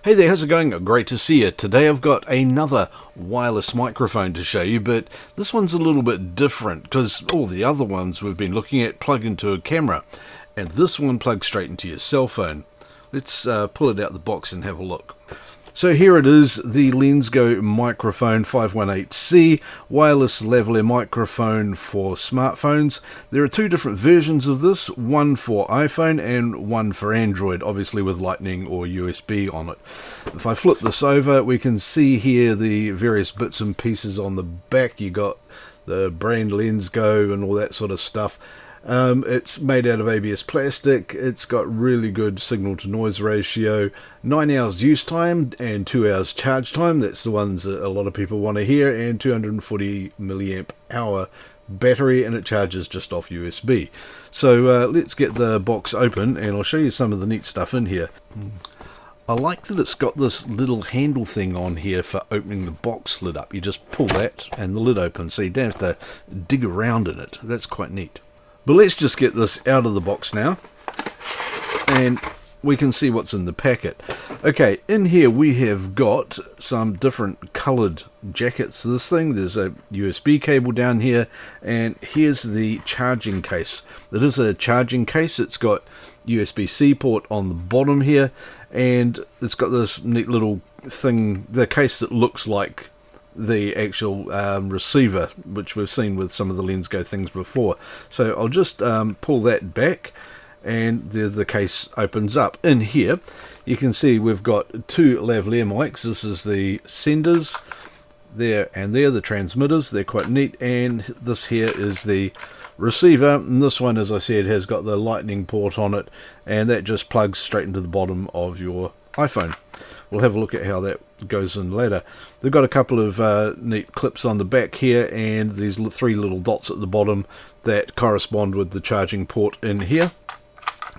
Hey there, how's it going? Great to see you. Today I've got another wireless microphone to show you, but this one's a little bit different because all the other ones we've been looking at plug into a camera, and this one plugs straight into your cell phone. Let's pull it out the box and have a look. So here it is, the Lensgo microphone 518C, wireless lavalier microphone for smartphones. There are two different versions of this, one for iPhone and one for Android, obviously with Lightning or USB on it. If I flip this over, we can see here the various bits and pieces on the back. You got the brand Lensgo and all that sort of stuff. It's made out of ABS plastic. It's got really good signal to noise ratio, 9 hours use time and 2 hours charge time. That's the ones that a lot of people want to hear, and 240 milliamp hour battery, and it charges just off USB. So let's get the box open and I'll show you some of the neat stuff in here. I like that it's got this little handle thing on here for opening the box lid up. You just pull that and the lid opens, so you don't have to dig around in it. That's quite neat. But let's just get this out of the box now, and we can see what's in the packet. Okay, in here we have got some different coloured jackets for this thing. There's a USB cable down here, and here's the charging case. It is a charging case. It's got USB-C port on the bottom here, and it's got this neat little thing, the case that looks like the actual receiver, which we've seen with some of the Lensgo things before. So I'll just pull that back, and the case opens up. In here you can see we've got two lavalier mics. This is the senders there, and there the transmitters. They're quite neat. And this here is the receiver, and this one, as I said, has got the lightning port on it, and that just plugs straight into the bottom of your iPhone. We'll have a look at how that goes in later. They've got a couple of neat clips on the back here, and these three little dots at the bottom that correspond with the charging port in here.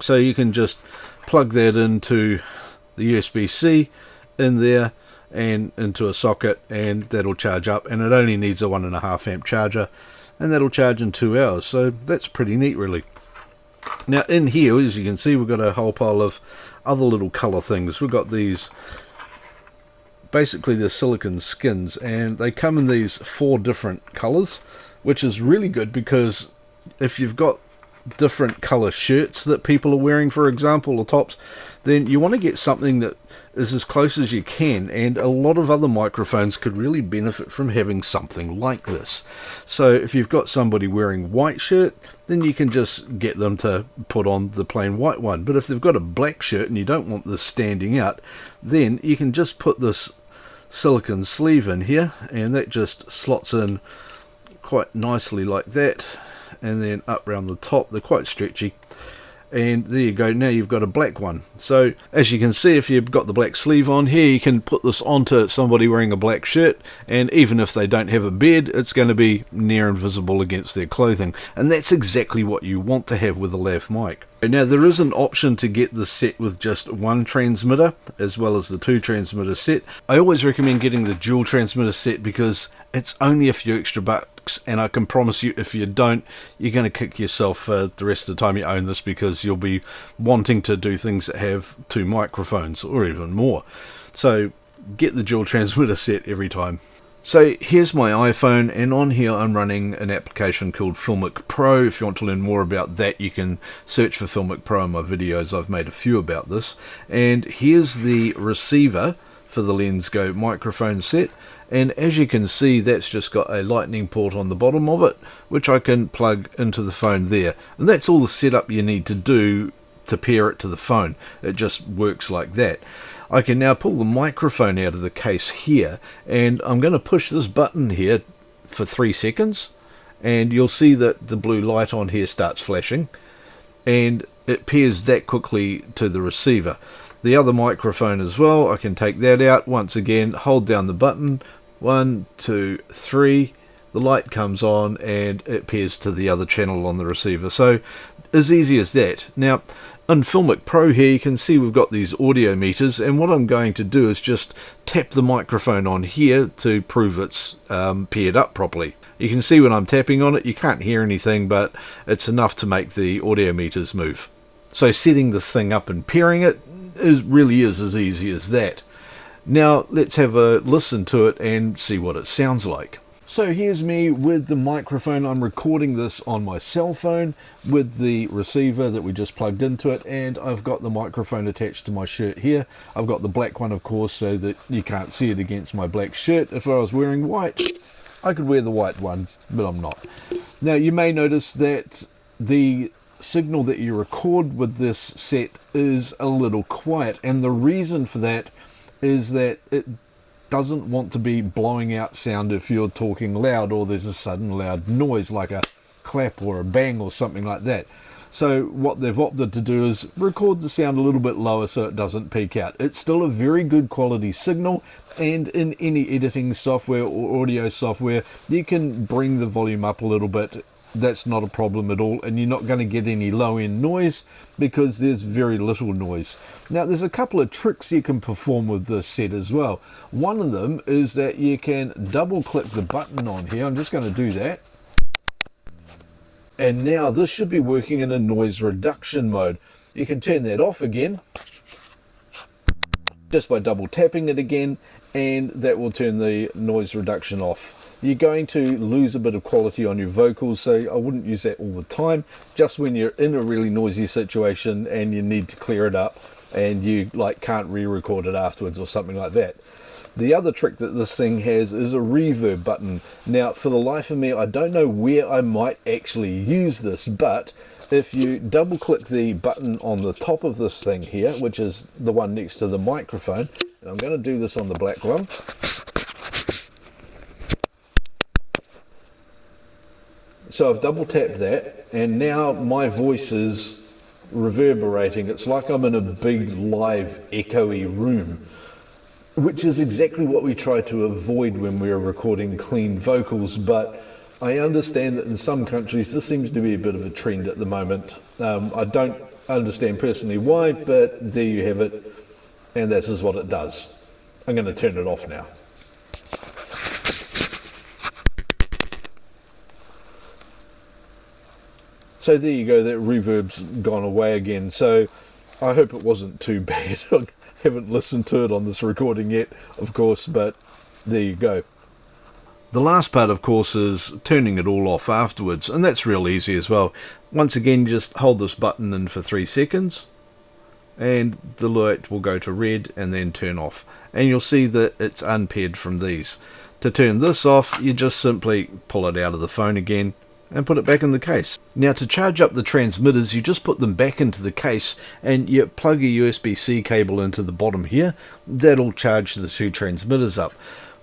So you can just plug that into the USB-C in there and into a socket, and that'll charge up, and it only needs a 1.5 amp charger, and that'll charge in 2 hours. So that's pretty neat, really. Now in here, as you can see, we've got a whole pile of other little colour things. We've got these, basically they're silicon skins, and they come in these 4 different colours, which is really good because if you've got different colour shirts that people are wearing, for example, or tops, then you want to get something that is as close as you can, and a lot of other microphones could really benefit from having something like this. So if you've got somebody wearing white shirt, then you can just get them to put on the plain white one. But if they've got a black shirt and you don't want this standing out, then you can just put this silicone sleeve in here, and that just slots in quite nicely like that, and then up around the top. They're quite stretchy, and there you go. Now you've got a black one. So as you can see, if you've got the black sleeve on here, you can put this onto somebody wearing a black shirt, and even if they don't have a beard, it's going to be near invisible against their clothing, and that's exactly what you want to have with a lav mic. Now there is an option to get this set with just one transmitter as well as the 2 transmitter set. I always recommend getting the dual transmitter set because it's only a few extra bucks, and I can promise you if you don't, you're going to kick yourself the rest of the time you own this, because you'll be wanting to do things that have 2 microphones or even more. So get the dual transmitter set every time. So here's my iPhone, and on here I'm running an application called Filmic Pro. If you want to learn more about that, you can search for Filmic Pro in my videos. I've made a few about this. And here's the receiver for the Lensgo microphone set, and as you can see, that's just got a lightning port on the bottom of it, which I can plug into the phone there, and that's all the setup you need to do to pair it to the phone. It just works like that. I can now pull the microphone out of the case here, and I'm going to push this button here for 3 seconds, and you'll see that the blue light on here starts flashing, and it pairs that quickly to the receiver. The other microphone as well, I can take that out. Once again, hold down the button, 1, 2, 3, the light comes on and it pairs to the other channel on the receiver. So as easy as that. Now in Filmic Pro here, you can see we've got these audio meters, and what I'm going to do is just tap the microphone on here to prove it's paired up properly. You can see when I'm tapping on it, you can't hear anything, but it's enough to make the audio meters move. So setting this thing up and pairing it It really is as easy as that. Now let's have a listen to it and see what it sounds like. So here's me with the microphone. I'm recording this on my cell phone with the receiver that we just plugged into it, and I've got the microphone attached to my shirt here. I've got the black one, of course, so that you can't see it against my black shirt. If I was wearing white, I could wear the white one, but I'm not. Now you may notice that the signal that you record with this set is a little quiet, and the reason for that is that it doesn't want to be blowing out sound if you're talking loud or there's a sudden loud noise like a clap or a bang or something like that. So what they've opted to do is record the sound a little bit lower so it doesn't peak out. It's still a very good quality signal, and in any editing software or audio software you can bring the volume up a little bit. That's not a problem at all, and you're not going to get any low-end noise because there's very little noise. Now there's a couple of tricks you can perform with this set as well. One of them is that you can double click the button on here. I'm just going to do that, and now this should be working in a noise reduction mode. You can turn that off again just by double tapping it again, and that will turn the noise reduction off. You're going to lose a bit of quality on your vocals, so I wouldn't use that all the time. Just when you're in a really noisy situation and you need to clear it up and you can't re-record it afterwards or something like that. The other trick that this thing has is a reverb button. Now for the life of me, I don't know where I might actually use this, but if you double click the button on the top of this thing here, which is the one next to the microphone, and I'm going to do this on the black one. So I've double tapped that, and now my voice is reverberating. It's like I'm in a big live echoey room, which is exactly what we try to avoid when we're recording clean vocals. But I understand that in some countries this seems to be a bit of a trend at the moment. I don't understand personally why, but there you have it, and this is what it does. I'm going to turn it off now. So there you go, that reverb's gone away again. So I hope it wasn't too bad. I haven't listened to it on this recording yet, of course, but there you go. The last part, of course, is turning it all off afterwards, and that's real easy as well. Once again, just hold this button in for 3 seconds, and the light will go to red and then turn off. And you'll see that it's unpaired from these. To turn this off, you just simply pull it out of the phone again and put it back in the case. Now to charge up the transmitters, you just put them back into the case and you plug a USB-C cable into the bottom here. That'll charge the 2 transmitters up.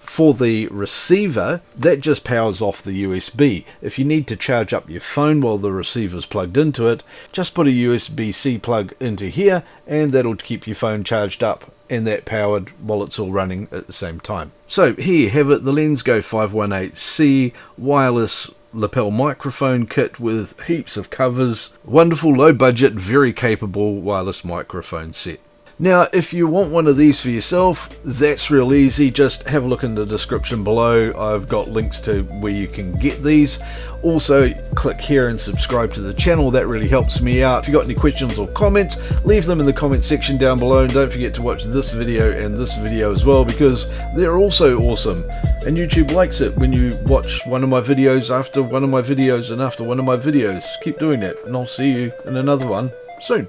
For the receiver, that just powers off the USB. If you need to charge up your phone while the receiver's plugged into it, just put a USB-C plug into here and that'll keep your phone charged up and that powered while it's all running at the same time. So here you have it, the Lensgo 518C wireless lapel microphone kit with heaps of covers. Wonderful, low budget, very capable wireless microphone set. Now if you want one of these for yourself, that's real easy. Just have a look in the description below. I've got links to where you can get these. Also click here and subscribe to the channel, that really helps me out. If you've got any questions or comments, leave them in the comment section down below, and don't forget to watch this video and this video as well, because they're also awesome and YouTube likes it when you watch one of my videos after one of my videos and after one of my videos. Keep doing that, and I'll see you in another one soon.